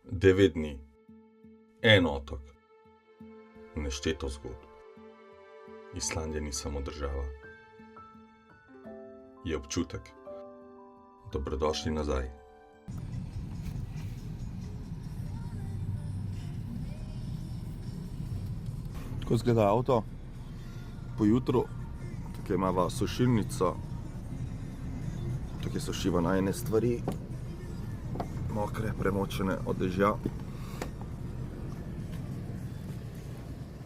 9 dni, en otok, nešteto zgodb. Islandija ni samo država. Je občutek. Dobrodošli nazaj. Tako izgleda avto po jutru. Tukaj imava sušilnico. Tukaj sušiva najine stvari. Mokre, premočene od dežja.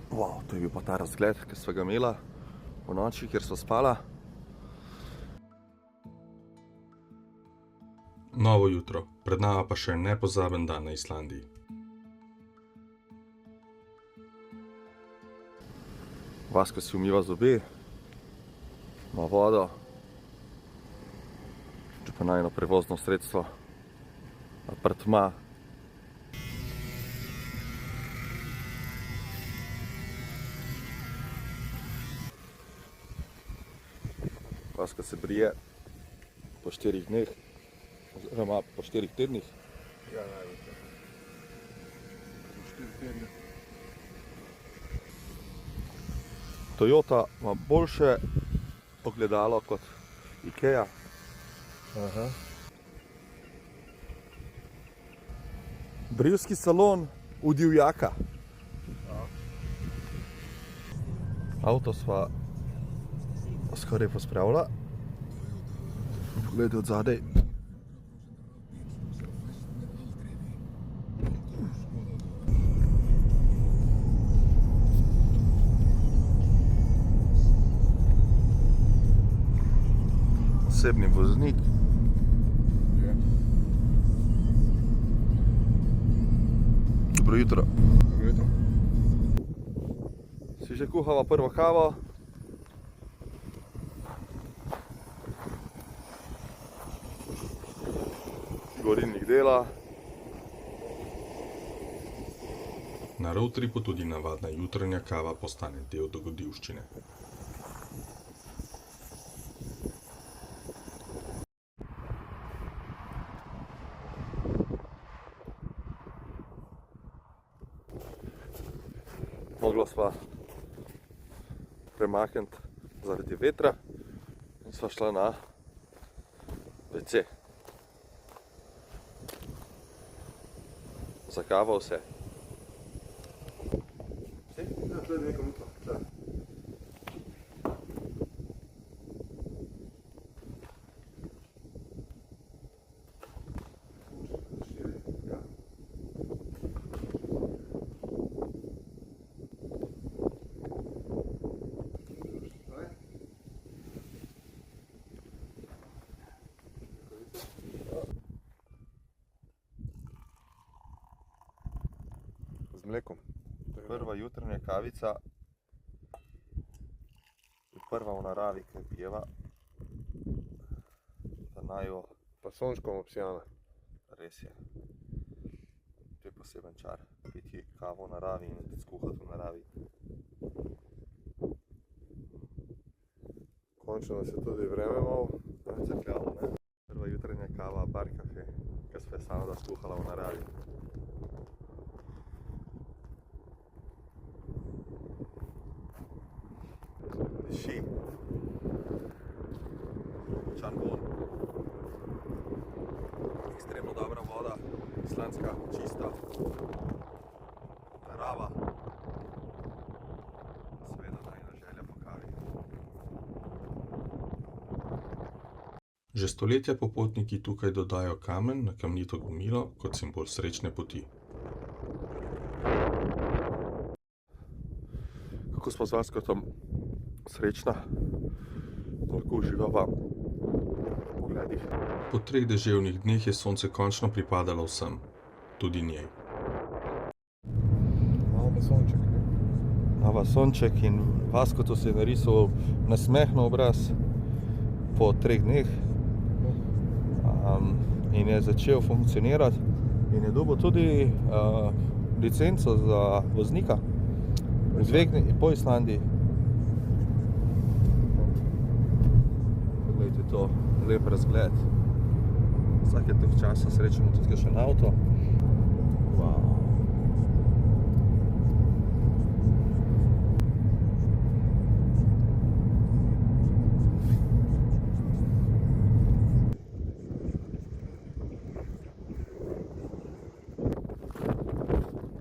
Wow, to je bil pa ta razgled, ki sva ga imela v noči, kjer sva spala. Novo jutro, pred nama pa še nepozaben dan na Islandiji. Vasko si umiva zobe, ima vodo, če pa najino prevozno sredstvo, apartma. Vaska se brije po 4 dneh, oziroma po 4 tednih. Ja, najbolj. Po 4 tedne. Toyota ima boljše ogledalo kot Ikea. Aha. Brivski salon v divjaka. Avto sva skoraj pospravila. Poglejte od zadaj. Osebni voznik. Dobro jutro. Dobro jutro. Si že kuhala prvo kavo? Gorilnik dela. Na roadtripu tudi navadna jutranja kava postane del dogodivščine. Mogla sva premakniti zaradi vetra in sva šla na WC. Za kavo vse. Z mlekom. Prva jutranja kavica je prva v naravi, ki jo pijeva. Da naju Pa sončkom obsijana. res je. To je poseben čar. Piti kavo v naravi in skuhati v naravi. Končno nas je tudi vreme malo Zacekljalo, ne? Prva jutranja kava, bar kafe, ki sva je sama da skuhala v naravi. Diši. Močan vonj. Ekstremno dobra voda, islandska, čista. Narava. Seveda najina želja po kavi. Že stoletja popotniki tukaj dodajo kamen na kamnito gomilo kot simbol srečne poti. Kako smo z Vaskotom srečna, da lahko uživava v pogledih. Po 3 deževnih dneh je sonce končno pripadalo vsem, tudi njej. malo pa sonček. Imava sonček in Vaskotu se je narisal nasmeh na obraz po 3 dneh. In je začel funkcionirati in je dobil tudi licenco za voznika. Po Islandiji. Poglejte to, lep razgled. Vsake toliko časa srečamo tudi kakšen avto. Wow.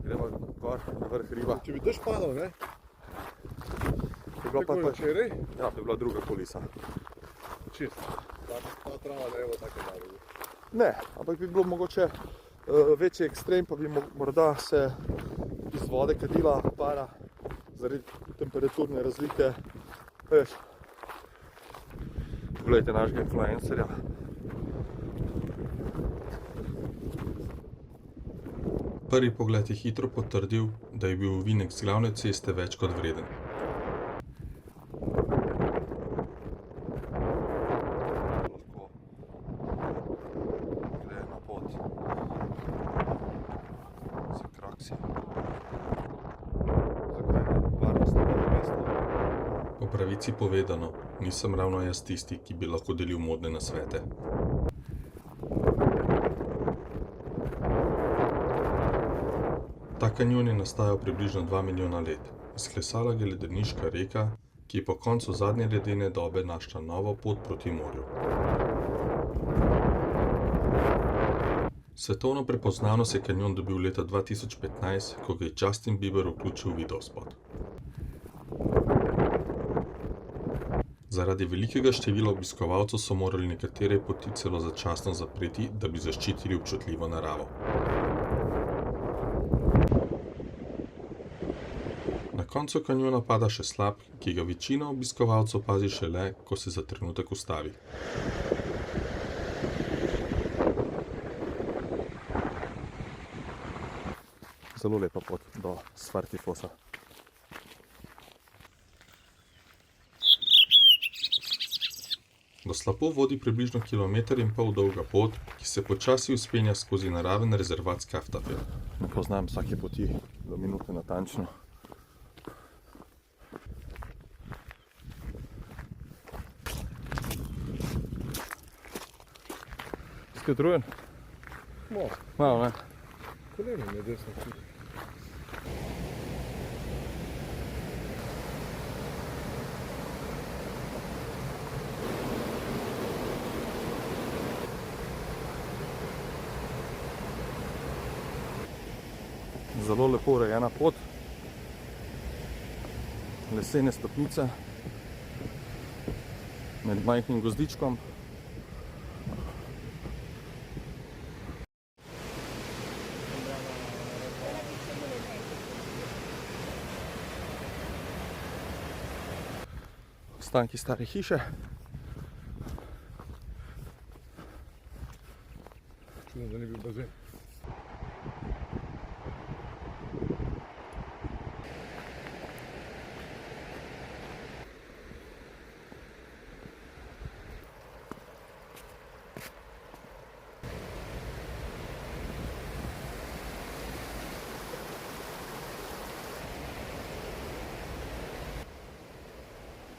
Gremo gor na vrh hriba. Če bi dež padal, ne? Bi bila pa Tako je včeraj? ja, bi bila druga kulisa. Čist. Ta trava ne bo tako malo. Ne, ampak bi bilo mogoče večji ekstrem, pa bi morda se iz vode kadila para zaradi temperaturne razlike. Veš, poglejte našega influencerja. Prvi pogled je hitro potrdil, da je bil ovinek z glavne ceste več kot vreden. Lahko gre na pot za kraksi. Zakaj ne? Varnostno prvo mesto. Po pravici povedano, nisem ravno jaz tisti, ki bi lahko delil modne nasvete. Ta kanjon je nastajal približno 2 milijona let. Izklesala ga je ledeniška reka, ki je po koncu zadnje ledene dobe našla novo pot proti morju. Svetovno prepoznavnost je kanjon dobil leta 2015, ko ga je Justin Bieber vključil v videospot. Zaradi velikega števila obiskovalcev so morali nekatere poti celo začasno zapreti, da bi zaščitili občutljivo naravo. Na koncu kanjona pada še slap, ki ga večina obiskovalcev opazi šele, ko se za trenutek ustavi. Zelo lepa pot do Svartifosa. Do slapu vodi približno 1,5 km dolga pot, ki se počasi vzpenja skozi naraven rezervat Skaftafell. Ne poznam vsake poti do minute natančno. Si kaj utrujen? Malo, ne? Koleno mi je desno čut. Zelo lepo urejena pot. Lesene stopnice med majhnim gozdičkom. Ostanki stare hiše. Čudno, da ni bil bazen.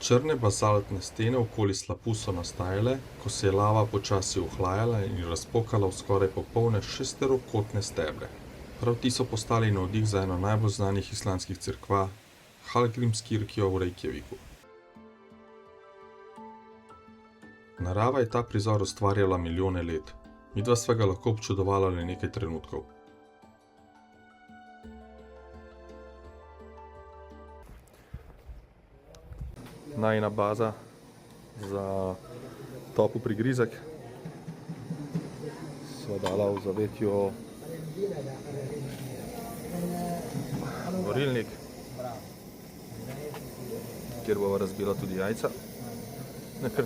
Črne bazaltne stene okoli slapu so nastajale, ko se je lava počasi ohlajala in razpokala v skoraj popolne šesterokotne stebre. Prav ti so postali navdih za eno najbolj znanih islandskih cerkva, Hallgrímskirkjo v Reykjavíku. Narava je ta prizor ustvarjala milijone let, midva sva ga lahko občudovala le nekaj trenutkov. Najina baza za topel prigrizek. Sva dala v zavetju varilnik, kjer bova razbila tudi jajca. Nekaj.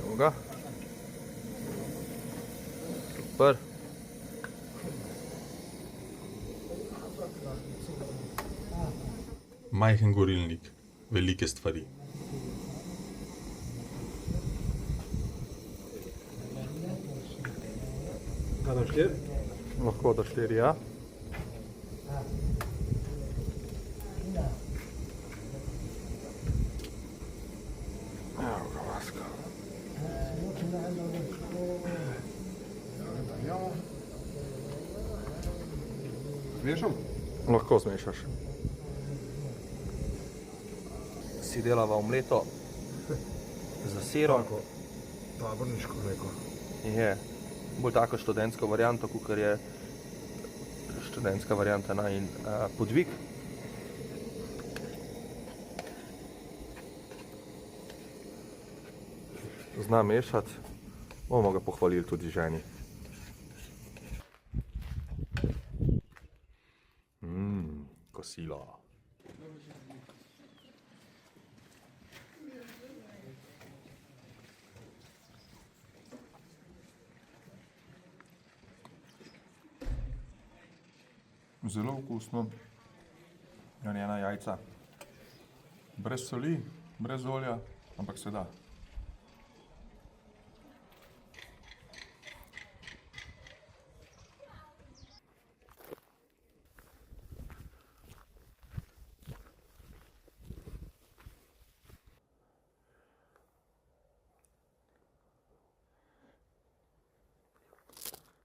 Evo ga. Super. Majhen gorilnik, velike stvari. Kaj dam 4? Lahko da 4, ja. Evo ga, Vasko. Zmešam? Lahko zmešaš. Si delava omleto za sirom. Tako, taborniško neko. Je bolj tako študentsko varianto, kakor je študentska varianta in podvig. Zna mešati, bomo ga pohvalili tudi ženi. Kosilo. Zelo okusno. Rjena jajca. Brez soli, brez olja, ampak se da.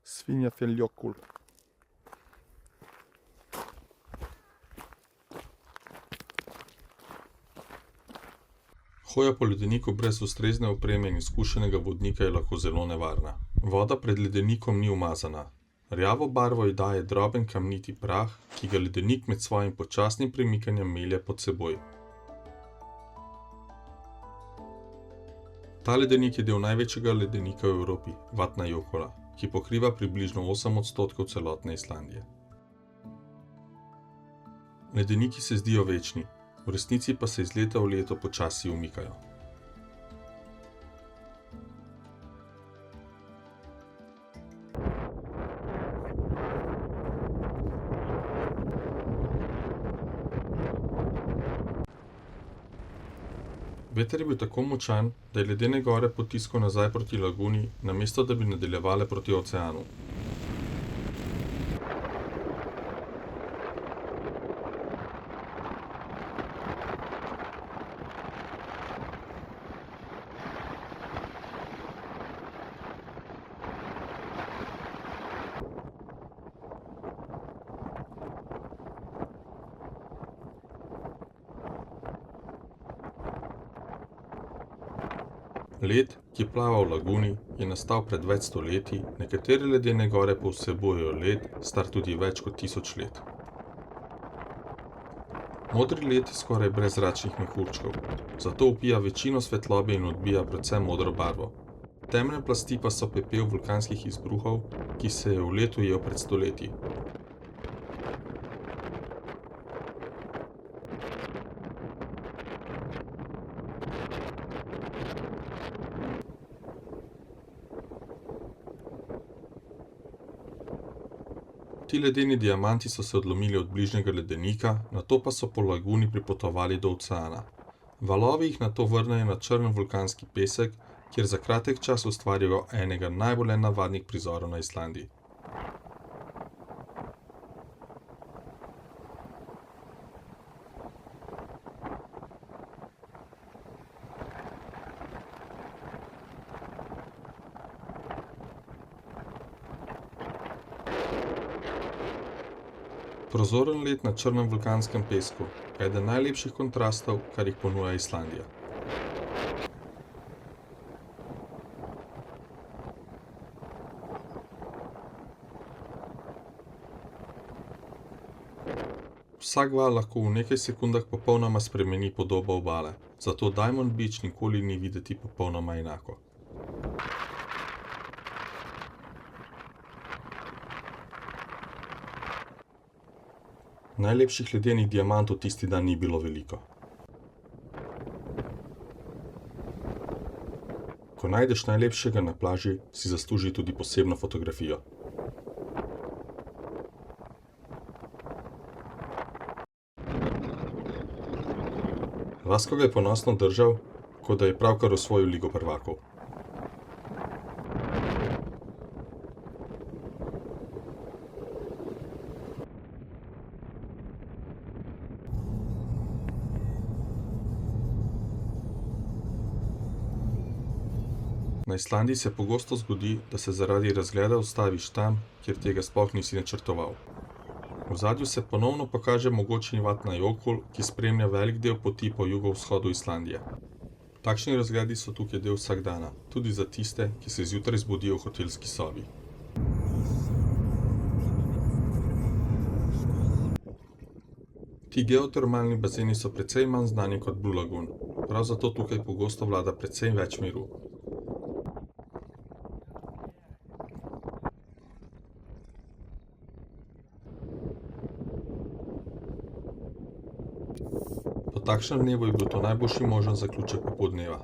Svinja filiokul. Hoja po ledeniku brez ustrezne opreme in izkušenega vodnika je lahko zelo nevarna. Voda pred ledenikom ni umazana. Rjavo barvo ji daje droben kamniti prah, ki ga ledenik med svojim počasnim premikanjem melje pod seboj. Ta ledenik je del največjega ledenika v Evropi, Vatnajökull, ki pokriva približno 8% celotne Islandije. Ledeniki se zdijo večni, v resnici pa se iz leta v leto počasi umikajo. Veter je bil tako močan, da je ledene gore potiskal nazaj proti laguni, namesto da bi nadaljevale proti oceanu. Led, ki plava v laguni, je nastal pred več stoletji, nekatere ledene gore pa vsebujejo led, star tudi več kot 1000 let. Modri led je skoraj brez zračnih mehurčkov, zato vpija večino svetlobe in odbija predvsem modro barvo. Temne plasti pa so pepel vulkanskih izbruhov, ki se je v led ujel pred stoletji. Ti ledeni diamanti so se odlomili od bližnjega ledenika, nato pa so po laguni pripotovali do oceana. Valovi jih nato vrnejo na črn vulkanski pesek, kjer za kratek čas ustvarijo enega najbolj nenavadnih prizorov na Islandiji. Prozoren led na črnem vulkanskem pesku, eden najlepših kontrastov, kar jih ponuja Islandija. Vsak val lahko v nekaj sekundah popolnoma spremeni podobo obale, zato Diamond Beach nikoli ni videti popolnoma enako. Najlepših ledenih diamantov tisti dan ni bilo veliko. Ko najdeš najlepšega na plaži, si zasluži tudi posebno fotografijo. Vasko ga je ponosno držal, kot da je pravkar osvojil Ligo prvakov. Na Islandiji se pogosto zgodi, da se zaradi razgleda ustaviš tam, kjer tega sploh nisi načrtoval. V ozadju se ponovno pokaže mogočni Vatnajökull, ki spremlja velik del poti po jugovzhodu Islandije. Takšni razgledi so tukaj del vsakdana, tudi za tiste, ki se zjutraj zbudijo v hotelski sobi. Ti geotermalni bazeni so precej manj znani kot Blue Lagoon, prav zato tukaj pogosto vlada precej več miru. Po takšnem dnevu je bil to najboljši možen zaključek popoldneva.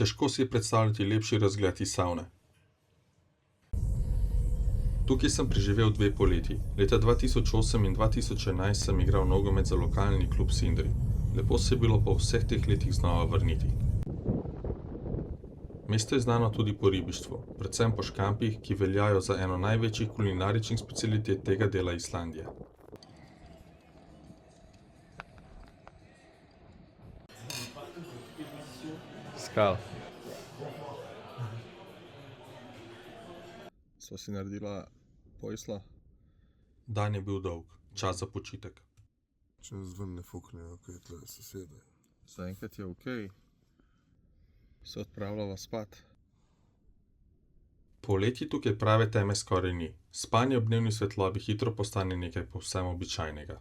Težko si je predstavljati lepši razgled iz savne. Tukaj sem preživel 2 poletji. Leta 2008 in 2011 sem igral nogomet za lokalni klub Sindri. Lepo se je bilo po vseh teh letih znova vrniti. Mesto je znano tudi po ribištvu, predvsem po škampih, ki veljajo za eno največjih kulinaričnih specialitet tega dela Islandije. Skal. Sva si naredila pojsla. Dan je bil dolg, čas za počitek. Če nas ven ne fuknejo, kaj tle sosede. Zaenkrat je okej. Se odpravljava spat. Poleti tukaj prave teme skoraj ni. Spanje ob dnevni svetlobi hitro postane nekaj povsem običajnega.